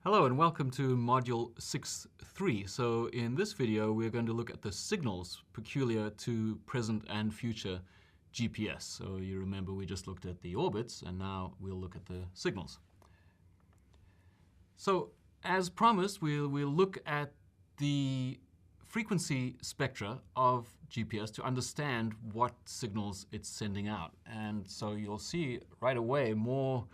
Hello and welcome to Module 6.3. So in this video, we're going to look at the signals peculiar to present and future GPS. So you remember we just looked at the orbits, and now we'll look at the signals. So as promised, we'll look at the frequency spectra of GPS to understand what signals it's sending out. And so you'll see right away more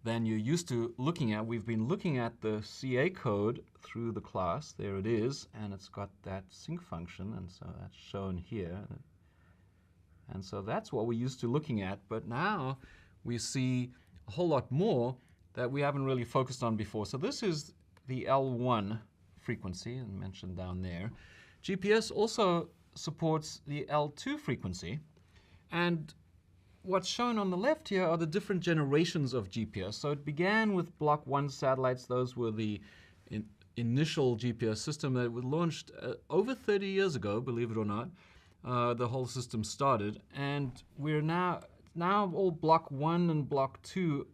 than you're used to looking at. We've been looking at the CA code through the class. There it is, and it's got that sync function, and so that's shown here. And so that's what we're used to looking at, but now we see a whole lot more that we haven't really focused on before. So this is the L1 frequency, and mentioned down there. GPS also supports the L2 frequency, and what's shown on the left here are the different generations of GPS. So it began with Block 1 satellites. Those were the initial GPS system that was launched over 30 years ago, believe it or not. The whole system started. And we're now all Block 1 and Block 2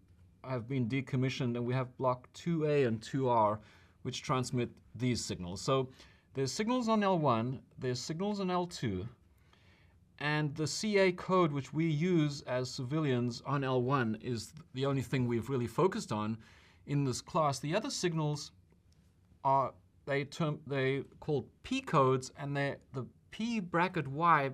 have been decommissioned, and we have Block 2A and 2R, which transmit these signals. So there's signals on L1, there's signals on L2, and the CA code, which we use as civilians on L1, is the only thing we've really focused on in this class. The other signals are they called P codes, and the P bracket Y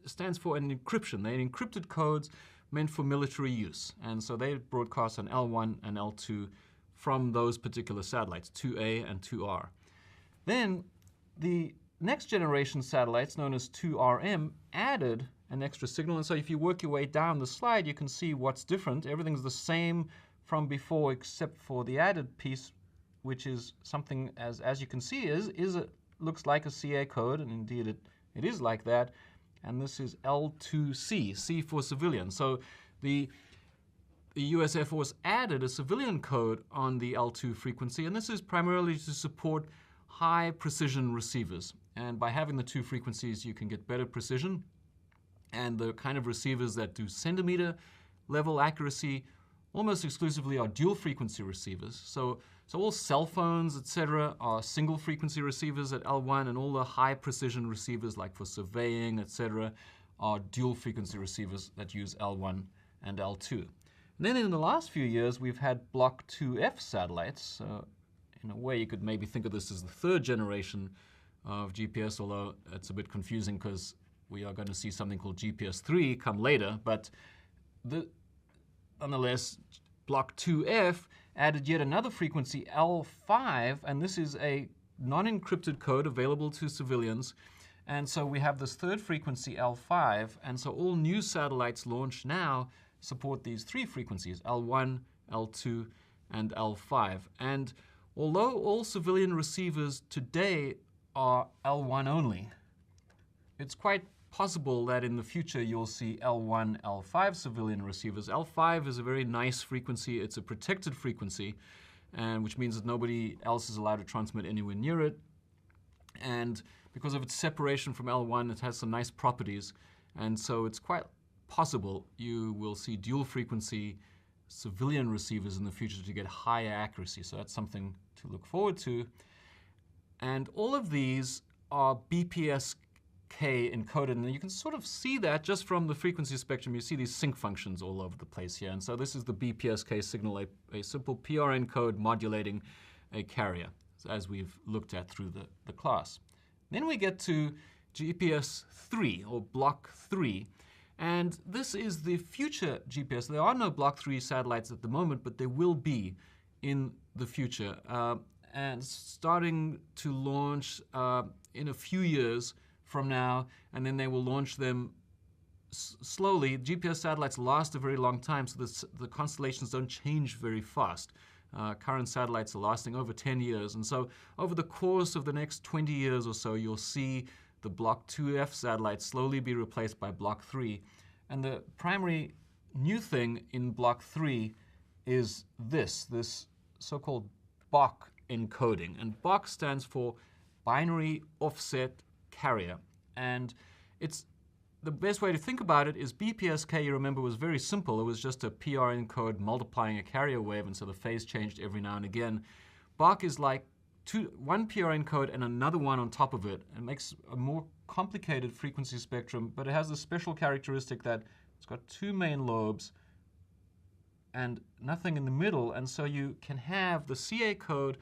stands for an encryption. They're encrypted codes meant for military use, and so they broadcast on L1 and L2 from those particular satellites, 2A and 2R. Then the next generation satellites, known as 2RM, added an extra signal. And so if you work your way down the slide, you can see what's different. Everything's the same from before except for the added piece, which is something, as you can see, looks like a CA code, and indeed it is like that. And this is L2C, C for civilian. So the US Air Force added a civilian code on the L2 frequency, and this is primarily to support high precision receivers. And by having the two frequencies, you can get better precision. And the kind of receivers that do centimeter level accuracy almost exclusively are dual frequency receivers. So all cell phones, etc., are single frequency receivers at L1, and all the high precision receivers, like for surveying, etc., are dual frequency receivers that use L1 and L2. And then in the last few years, we've had Block 2F satellites. In a way, you could maybe think of this as the third generation of GPS, although it's a bit confusing because we are going to see something called GPS 3 come later. But nonetheless, Block 2F added yet another frequency, L5, and this is a non-encrypted code available to civilians. And so we have this third frequency, L5, and so all new satellites launched now support these three frequencies, L1, L2, and L5. And although all civilian receivers today are L1 only, it's quite possible that in the future you'll see L1, L5 civilian receivers. L5 is a very nice frequency. It's a protected frequency, and which means that nobody else is allowed to transmit anywhere near it. And because of its separation from L1, it has some nice properties. And so it's quite possible you will see dual frequency civilian receivers in the future to get higher accuracy. So that's something to look forward to. And all of these are BPSK encoded, and you can sort of see that just from the frequency spectrum. You see these sync functions all over the place here. And so this is the BPSK signal, a simple PRN code modulating a carrier, as we've looked at through the class. Then we get to GPS 3, or Block 3. And this is the future GPS. There are no Block 3 satellites at the moment, but there will be in the future. And starting to launch in a few years from now, and then they will launch them slowly. GPS satellites last a very long time, so the constellations don't change very fast. Current satellites are lasting over 10 years. And so over the course of the next 20 years or so, you'll see the Block 2F satellites slowly be replaced by Block 3. And the primary new thing in Block 3 is this so-called BOC encoding. And BOC stands for Binary Offset Carrier. And it's the best way to think about it is BPSK, you remember, was very simple. It was just a PRN code multiplying a carrier wave, and so the phase changed every now and again. Bach is like one PRN code and another one on top of it. It makes a more complicated frequency spectrum, but it has the special characteristic that it's got two main lobes and nothing in the middle, and so you can have the CA code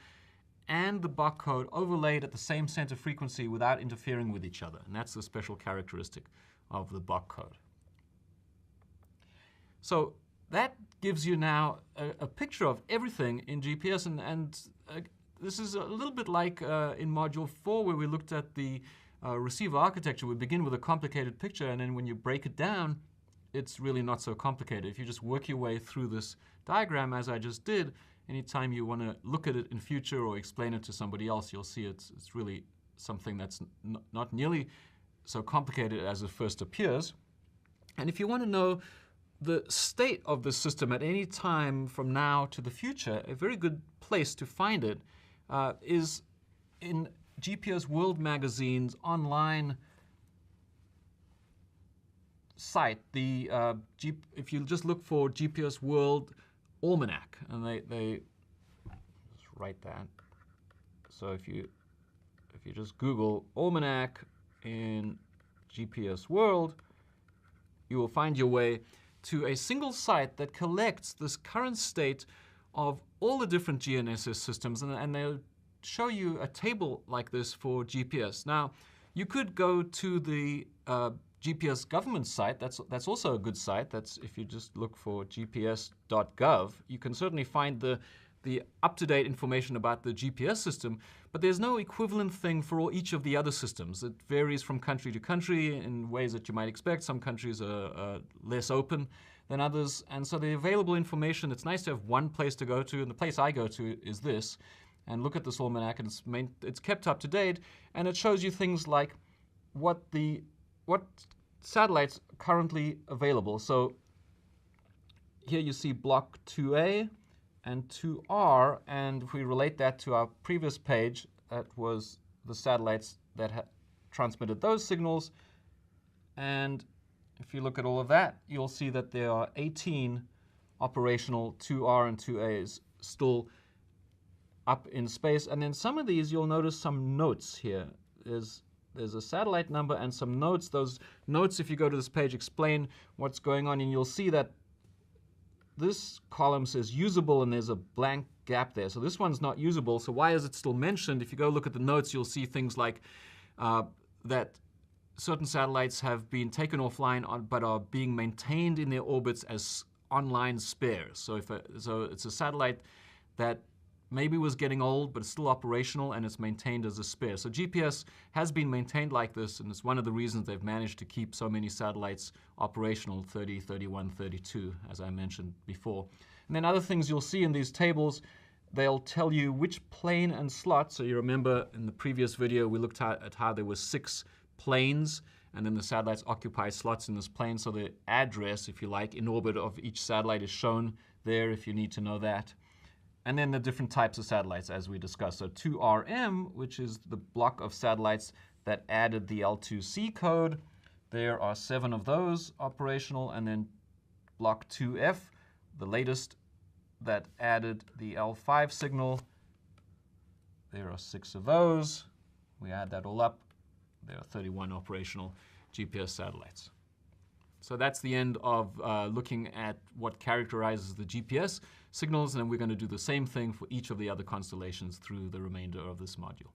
and the Bach code overlaid at the same center frequency without interfering with each other, and that's the special characteristic of the Bach code. So that gives you now a picture of everything in GPS, and this is a little bit like in Module 4 where we looked at the receiver architecture. We begin with a complicated picture, and then when you break it down, it's really not so complicated. If you just work your way through this diagram as I just did, anytime you want to look at it in future or explain it to somebody else, you'll see it's really something that's not nearly so complicated as it first appears. And if you want to know the state of the system at any time from now to the future, a very good place to find it is in GPS World Magazine's online site. If you just look for GPS World Almanac, and they just write that. So if you just Google Almanac in GPS World, you will find your way to a single site that collects this current state of all the different GNSS systems, and they'll show you a table like this for GPS. Now, you could go to the GPS government site. That's also a good site. That's if you just look for gps.gov, you can certainly find the up-to-date information about the GPS system, but there's no equivalent thing for each of the other systems. It varies from country to country in ways that you might expect. Some countries are less open than others, and so the available information, it's nice to have one place to go to, and the place I go to is this, and look at this almanac, and it's kept up to date, and it shows you things like what satellites are currently available. So here you see block 2A and 2R, and if we relate that to our previous page, that was the satellites that had transmitted those signals. And if you look at all of that, you'll see that there are 18 operational 2R and 2As still up in space. And then some of these, you'll notice some notes here. There's a satellite number and some notes. Those notes, if you go to this page, explain what's going on, and you'll see that this column says usable, and there's a blank gap there. So this one's not usable, so why is it still mentioned? If you go look at the notes, you'll see things like that certain satellites have been taken offline but are being maintained in their orbits as online spares. So it's a satellite that maybe was getting old, but it's still operational, and it's maintained as a spare. So GPS has been maintained like this, and it's one of the reasons they've managed to keep so many satellites operational, 30, 31, 32, as I mentioned before. And then other things you'll see in these tables, they'll tell you which plane and slot. So you remember in the previous video, we looked at how there were 6 planes, and then the satellites occupy slots in this plane. So the address, if you like, in orbit of each satellite is shown there if you need to know that. And then the different types of satellites, as we discussed. So 2RM, which is the block of satellites that added the L2C code. There are 7 of those operational. And then block 2F, the latest that added the L5 signal. There are 6 of those. We add that all up. There are 31 operational GPS satellites. So that's the end of looking at what characterizes the GPS signals, and we're going to do the same thing for each of the other constellations through the remainder of this module.